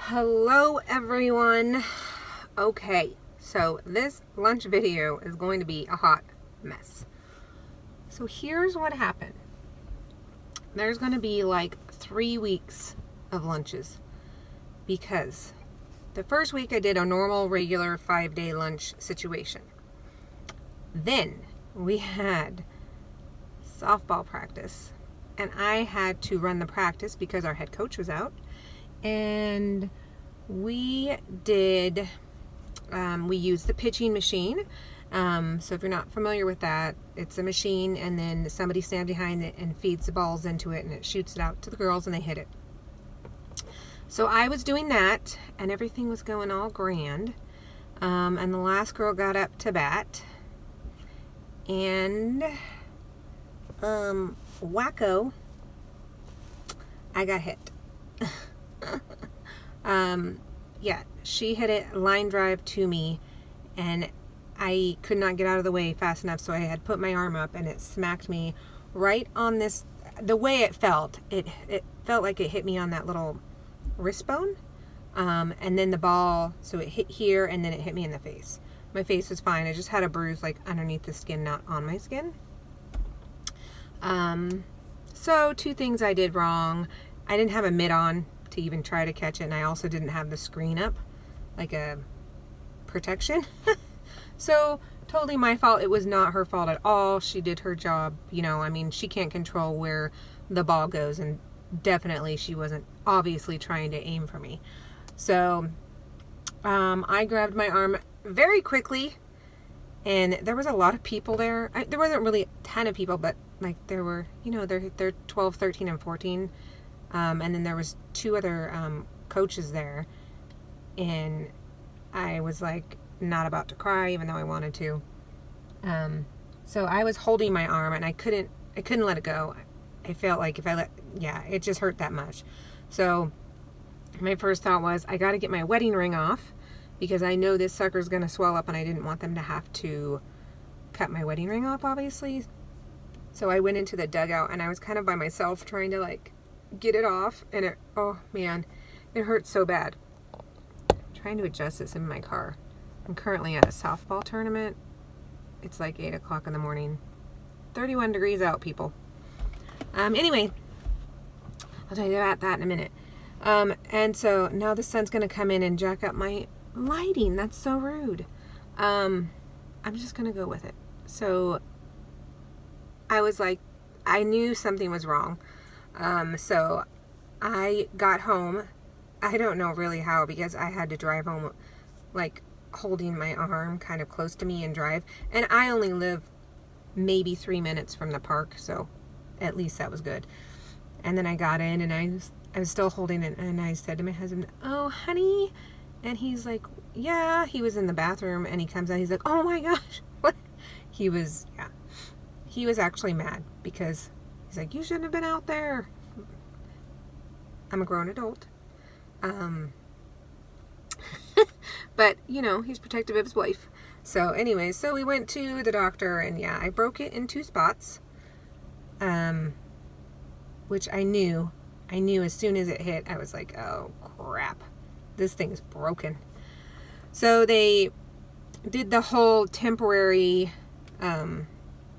Hello everyone. Okay, so this lunch video is going to be a hot mess. So here's what happened. There's going to be like 3 weeks of lunches because the first week I did a normal regular 5-day lunch situation. Then we had softball practice and I had to run the practice because our head coach was out. And we used the pitching machine. So if you're not familiar with that, it's a machine and then somebody stands behind it and feeds the balls into it and it shoots it out to the girls and they hit it. So I was doing that and everything was going all grand. And the last girl got up to bat and wacko, I got hit. Yeah, she hit it line drive to me and I could not get out of the way fast enough, so I had put my arm up and it smacked me right on this. The way it felt like it hit me on that little wrist bone, and then the ball, so it hit here and then it hit me in the face. My face was fine. I just had a bruise like underneath the skin, not on my skin. So 2 things I did wrong. I didn't have a mitt on to even try to catch it, and I also didn't have the screen up, like a protection. So totally my fault. It was not her fault at all. She did her job. I mean, she can't control where the ball goes, and definitely she wasn't obviously trying to aim for me. So I grabbed my arm very quickly, and there was a lot of people there. There wasn't really a ton of people, but like there were, they're 12, 13, and 14. And then there was 2 other coaches there, and I was like not about to cry even though I wanted to. So I was holding my arm and I couldn't let it go. I felt like if I it just hurt that much. So my first thought was I got to get my wedding ring off because I know this sucker's going to swell up and I didn't want them to have to cut my wedding ring off, obviously. So I went into the dugout and I was kind of by myself trying to like get it off, and oh man, it hurt so bad. I'm trying to adjust this in my car. I'm currently at a softball tournament. It's like 8 o'clock in the morning. 31 degrees out, people. Anyway, I'll tell you about that in a minute. And so now the sun's gonna come in and jack up my lighting. That's so rude. I'm just gonna go with it. So I was like, I knew something was wrong. So I got home. I don't know really how, because I had to drive home like holding my arm kind of close to me and drive. And I only live maybe 3 minutes from the park, so at least that was good. And then I got in and I was still holding it, and I said to my husband, "Oh, honey." And he's like, "Yeah." He was in the bathroom and he comes out. He's like, "Oh my gosh." What? He was actually mad because he's like, "You shouldn't have been out there." I'm a grown adult. But, he's protective of his wife. So anyway, so we went to the doctor, and yeah, I broke it in 2 spots. Which I knew as soon as it hit, I was like, oh crap, this thing's broken. So they did the whole temporary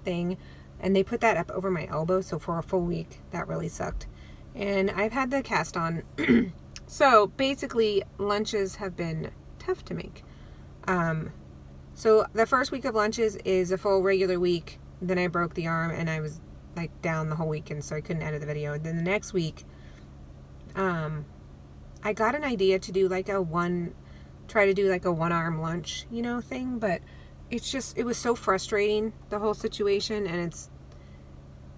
thing, and they put that up over my elbow. So for a full week, that really sucked. And I've had the cast on. So basically, lunches have been tough to make. So the first week of lunches is a full regular week. Then I broke the arm and I was like down the whole weekend, so I couldn't edit the video. Then the next week, I got an idea to do like a 1-arm lunch, thing, but it was so frustrating, the whole situation, and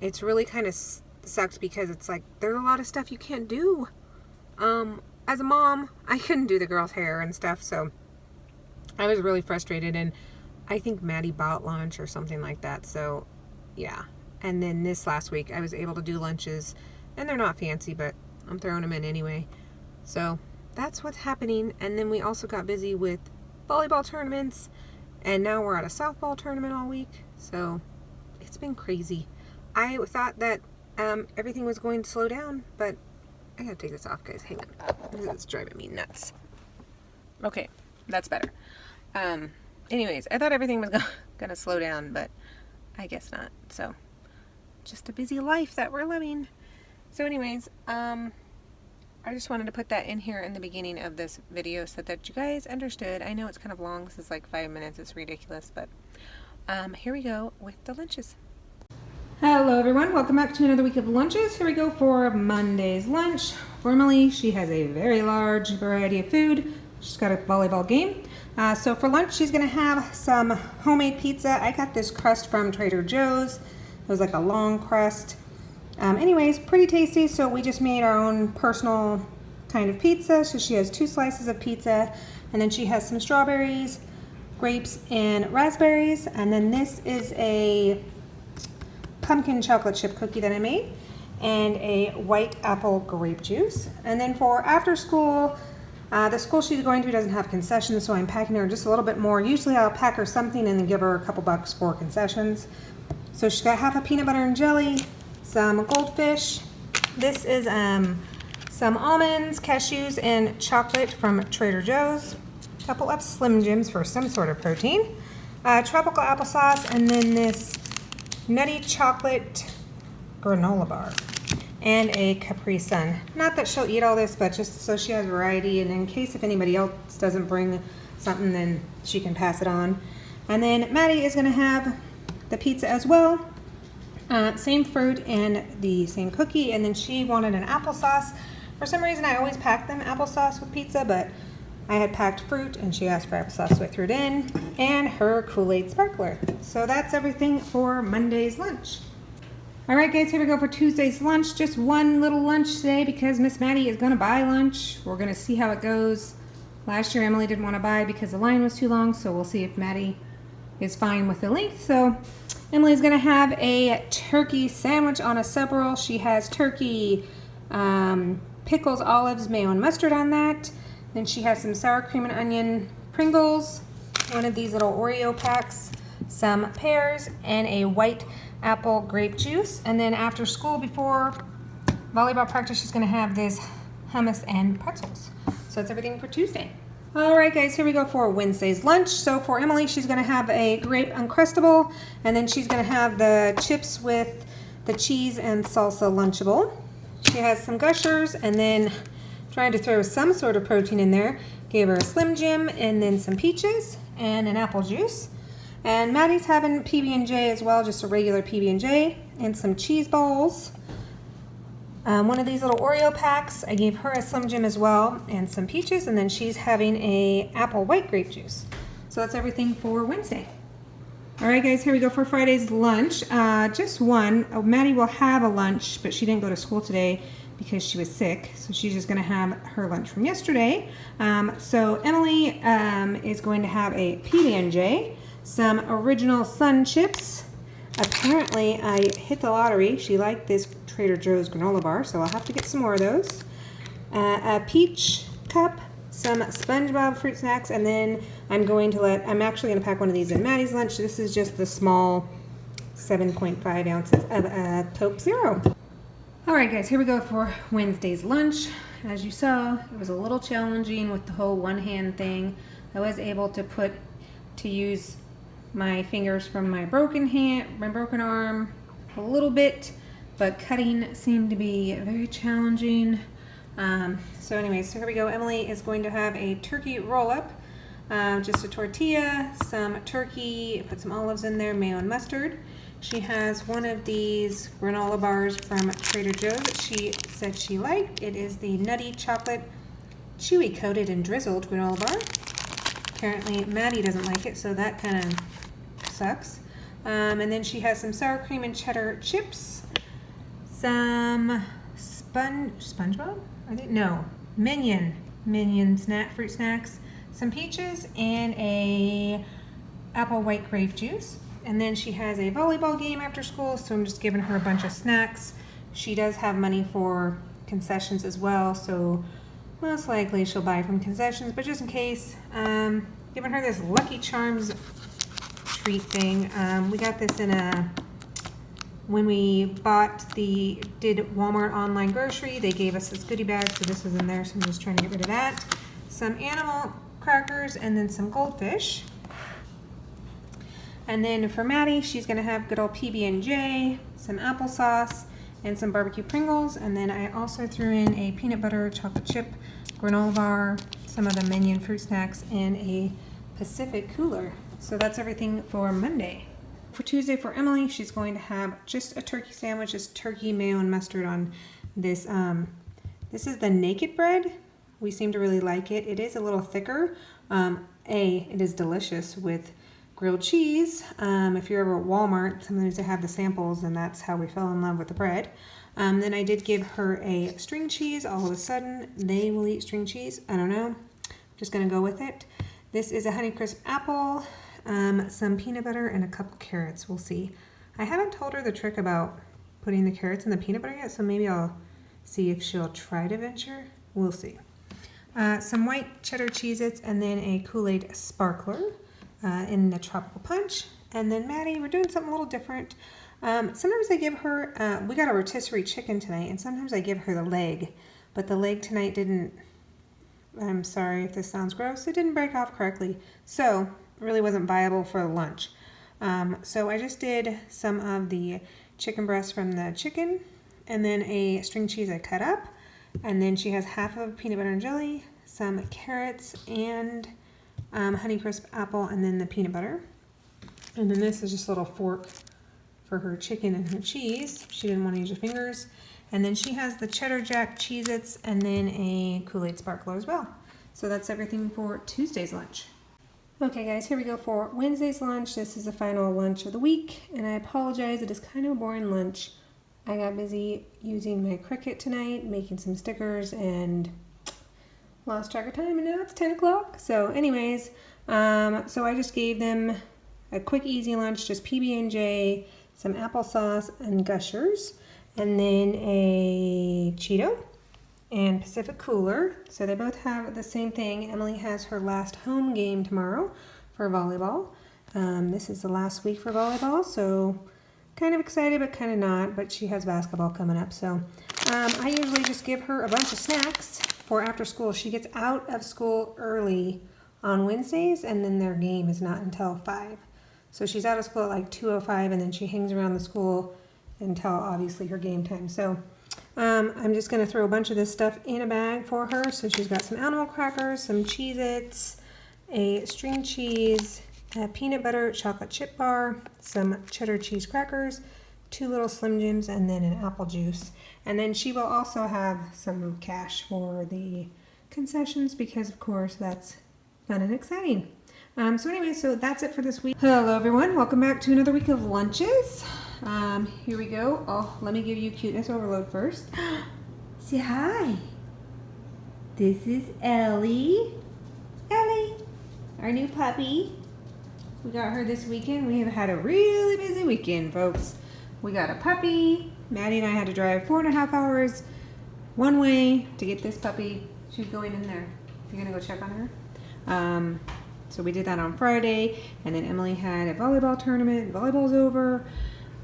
it's really kind of sucked because it's like there's a lot of stuff you can't do. As a mom, I couldn't do the girls' hair and stuff, so I was really frustrated, and I think Maddie bought lunch or something like that, so yeah. And then this last week, I was able to do lunches, and they're not fancy, but I'm throwing them in anyway. So that's what's happening. And then we also got busy with volleyball tournaments, and now we're at a softball tournament all week, so it's been crazy. I thought that everything was going to slow down, but I gotta take this off, guys. Hang on. This is driving me nuts. Okay, that's better. Anyways, I thought everything was gonna slow down, but I guess not. So, just a busy life that we're living. So anyways, I just wanted to put that in here in the beginning of this video so that you guys understood. I know it's kind of long. This is like 5 minutes. It's ridiculous, but here we go with the lunches. Hello everyone, welcome back to another week of lunches. Here we go for Monday's lunch. For Emily, she has a very large variety of food. She's got a volleyball game. So for lunch, she's gonna have some homemade pizza. I got this crust from Trader Joe's. It was like a long crust. Anyways, pretty tasty. So we just made our own personal kind of pizza. So she has 2 slices of pizza, and then she has some strawberries, grapes, and raspberries. And then this is a pumpkin chocolate chip cookie that I made, and a white apple grape juice. And then for after school, the school she's going to doesn't have concessions, so I'm packing her just a little bit more. Usually I'll pack her something and then give her a couple bucks for concessions. So she's got half a peanut butter and jelly, some goldfish. This is some almonds, cashews, and chocolate from Trader Joe's. A couple of Slim Jims for some sort of protein. Tropical applesauce, and then this nutty chocolate granola bar, and a Capri Sun. Not that she'll eat all this, but just so she has variety, and in case if anybody else doesn't bring something, then she can pass it on. And then Maddie is gonna have the pizza as well. Same fruit and the same cookie, and then she wanted an applesauce. For some reason, I always pack them applesauce with pizza, but I had packed fruit and she asked for applesauce, so I threw it in, and her Kool-Aid sparkler. So that's everything for Monday's lunch. All right, guys, here we go for Tuesday's lunch. Just one little lunch today because Miss Maddie is gonna buy lunch. We're gonna see how it goes. Last year, Emily didn't wanna buy because the line was too long, so we'll see if Maddie is fine with the length. So Emily's gonna have a turkey sandwich on a sub roll. She has turkey, pickles, olives, mayo, and mustard on that. Then she has some sour cream and onion Pringles, one of these little Oreo packs, some pears, and a white apple grape juice. And then after school, before volleyball practice, she's gonna have this hummus and pretzels. So that's everything for Tuesday. All right, guys, here we go for Wednesday's lunch. So for Emily, she's gonna have a grape Uncrustable, and then she's gonna have the chips with the cheese and salsa Lunchable. She has some Gushers, and then trying to throw some sort of protein in there. Gave her a Slim Jim, and then some peaches and an apple juice. And Maddie's having PB&J as well, just a regular PB&J, and some cheese balls. One of these little Oreo packs. I gave her a Slim Jim as well, and some peaches, and then she's having a apple white grape juice. So that's everything for Wednesday. All right, guys, here we go for Friday's lunch. Just one. Maddie will have a lunch, but she didn't go to school today because she was sick, so she's just gonna have her lunch from yesterday. So Emily is going to have a PB&J, some Original Sun chips. Apparently I hit the lottery. She liked this Trader Joe's granola bar, so I'll have to get some more of those. A peach cup, some SpongeBob fruit snacks, and then I'm actually gonna pack one of these in Maddie's lunch. This is just the small 7.5 ounces of Coke Zero. All right, guys, here we go for Wednesday's lunch. As you saw, it was a little challenging with the whole one-hand thing. I was able to use my fingers from my broken arm a little bit, but cutting seemed to be very challenging. So here we go. Emily is going to have a turkey roll-up, just a tortilla, some turkey, put some olives in there, mayo and mustard. She has one of these granola bars from Trader Joe's that she said she liked. It is the Nutty Chocolate Chewy Coated and Drizzled granola bar. Apparently Maddie doesn't like it, so that kind of sucks. And then she has some sour cream and cheddar chips, some SpongeBob? No, Minion fruit snacks, some peaches, and a apple white grape juice. And then she has a volleyball game after school, so I'm just giving her a bunch of snacks. She does have money for concessions as well, so most likely she'll buy from concessions, but just in case, giving her this Lucky Charms treat thing. We got this in a when we did Walmart online grocery, they gave us this goodie bag, so this was in there, so I'm just trying to get rid of that. Some animal crackers and then some goldfish. And then for Maddie, she's gonna have good old PB&J, some applesauce, and some barbecue Pringles. And then I also threw in a peanut butter chocolate chip granola bar, some of the Minion fruit snacks, and a Pacific cooler. So that's everything for Monday. For Tuesday for Emily, she's going to have just a turkey sandwich, just turkey, mayo, and mustard on this. This is the naked bread. We seem to really like it. It is a little thicker. It is delicious with grilled cheese. If you're ever at Walmart, sometimes they have the samples, and that's how we fell in love with the bread. Then I did give her a string cheese. All of a sudden, they will eat string cheese. I don't know. I'm just gonna go with it. This is a Honeycrisp apple, some peanut butter, and a couple carrots. We'll see. I haven't told her the trick about putting the carrots in the peanut butter yet, so maybe I'll see if she'll try to venture. We'll see. Some white cheddar Cheez-Its, and then a Kool-Aid sparkler in the tropical punch. And then Maddie, we're doing something a little different. Sometimes I give her, we got a rotisserie chicken tonight, and sometimes I give her the leg, but the leg tonight didn't, I'm sorry if this sounds gross, it didn't break off correctly, so it really wasn't viable for lunch. So I just did some of the chicken breast from the chicken, and then a string cheese I cut up, and then she has half of peanut butter and jelly, some carrots, and Honeycrisp apple, and then the peanut butter. And then this is just a little fork for her chicken and her cheese. She didn't want to use her fingers. And then she has the Cheddar Jack Cheez-Its, and then a Kool-Aid sparkler as well. So that's everything for Tuesday's lunch. Okay guys, here we go for Wednesday's lunch. This is the final lunch of the week, and I apologize, it is kind of a boring lunch. I got busy using my Cricut tonight, making some stickers, and lost track of time, and now it's 10 o'clock. So anyways, so I just gave them a quick easy lunch, just PB&J, some applesauce and Gushers, and then a Cheeto and Pacific cooler. So they both have the same thing. Emily has her last home game tomorrow for volleyball. This is the last week for volleyball, so kind of excited but kind of not, but she has basketball coming up. So I usually just give her a bunch of snacks for after school. She gets out of school early on Wednesdays, and then their game is not until 5. So she's out of school at like 2:05, and then she hangs around the school until obviously her game time. So I'm just going to throw a bunch of this stuff in a bag for her. So she's got some animal crackers, some Cheez-Its, a string cheese, a peanut butter chocolate chip bar, some cheddar cheese crackers, 2 little Slim Jims, and then an apple juice. And then she will also have some cash for the concessions because, of course, that's fun and exciting. So anyway, so that's it for this week. Hello everyone, welcome back to another week of lunches. Here we go. Oh, let me give you cuteness overload first. Say hi. This is Ellie. Ellie, our new puppy. We got her this weekend. We have had a really busy weekend, folks. We got a puppy. Maddie and I had to drive 4.5 hours one way to get this puppy. She's going in there. You're gonna go check on her? So we did that on Friday, and then Emily had a volleyball tournament. Volleyball's over,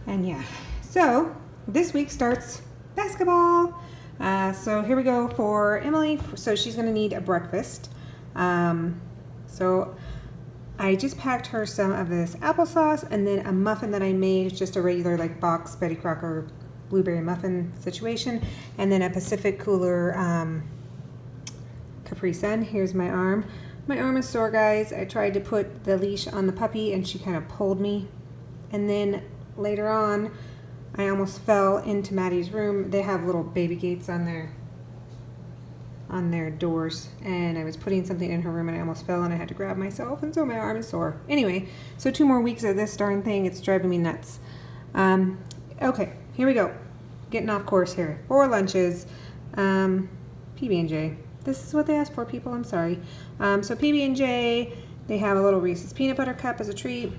and yeah. So this week starts basketball. So here we go for Emily. So she's gonna need a breakfast. So I just packed her some of this applesauce, and then a muffin that I made, just a regular like box Betty Crocker blueberry muffin situation, and then a Pacific cooler Capri Sun. Here's my arm. My arm is sore, guys. I tried to put the leash on the puppy and she kind of pulled me. And then later on, I almost fell into Maddie's room. They have little baby gates on their doors. And I was putting something in her room and I almost fell and I had to grab myself. And so my arm is sore. Anyway, so 2 more weeks of this darn thing. It's driving me nuts. Okay, here we go. Getting off course here. 4 lunches. PB&J. This is what they asked for, people. I'm sorry. So PB&J, they have a little Reese's peanut butter cup as a treat,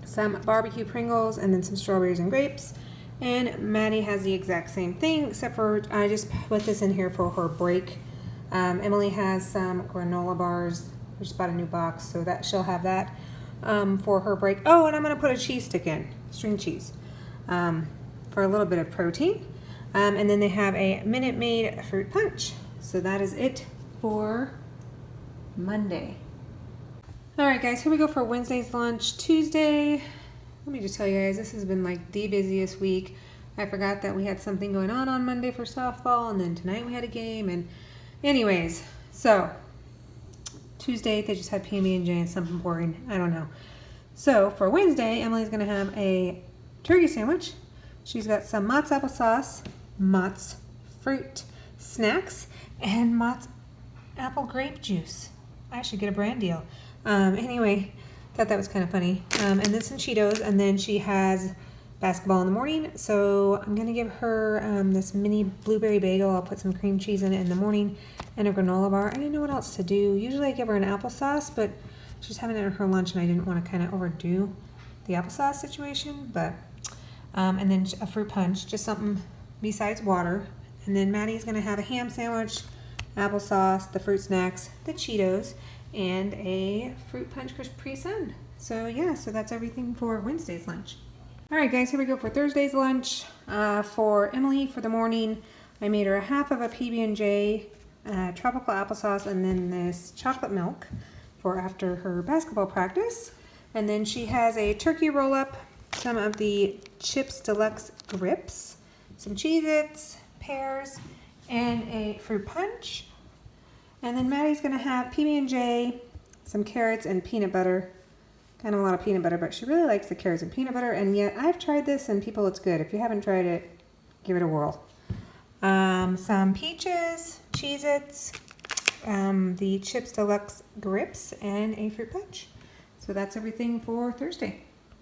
some barbecue Pringles, and then some strawberries and grapes. And Maddie has the exact same thing, except for I just put this in here for her break. Emily has some granola bars. We just bought a new box, so that she'll have that for her break. Oh, and I'm going to put a cheese stick in, string cheese. for a little bit of protein. And then they have a Minute Maid fruit punch. So that is it for Monday. All right, guys, here we go for Wednesday's lunch. Tuesday, let me just tell you guys, this has been like the busiest week. I forgot that we had something going on Monday for softball, and then tonight we had a game. And anyways, so Tuesday they just had PB&J and something boring. I don't know. So for Wednesday, Emily's gonna have a turkey sandwich. She's got some Mott's applesauce, Mott's fruit snacks, and Mott's apple grape juice. I should get a brand deal. Anyway, thought that was kind of funny. And then some Cheetos, and then she has basketball in the morning. So I'm gonna give her this mini blueberry bagel. I'll put some cream cheese in it in the morning and a granola bar. I didn't know what else to do. Usually I give her an applesauce, but she's having it at her lunch and I didn't want to kind of overdo the applesauce situation. But and then a fruit punch, just something besides water. And then Maddie's gonna have a ham sandwich, applesauce, the fruit snacks, the Cheetos, and a fruit punch Capri Sun. So yeah, so that's everything for Wednesday's lunch. All right, guys, here we go for Thursday's lunch. For Emily, for the morning, I made her a half of a PB&J tropical applesauce and then this chocolate milk for after her basketball practice. And then she has a turkey roll-up, some of the Chips Deluxe Grips, some Cheez-Its, pears, and a fruit punch. And then Maddie's gonna have PB&J, some carrots, and peanut butter. Kind of a lot of peanut butter, but she really likes the carrots and peanut butter, and yet I've tried this and people, it's good. If you haven't tried it, give it a whirl. Some peaches, Cheez-Its, the Chips Deluxe Grips, and a fruit punch. So that's everything for Thursday.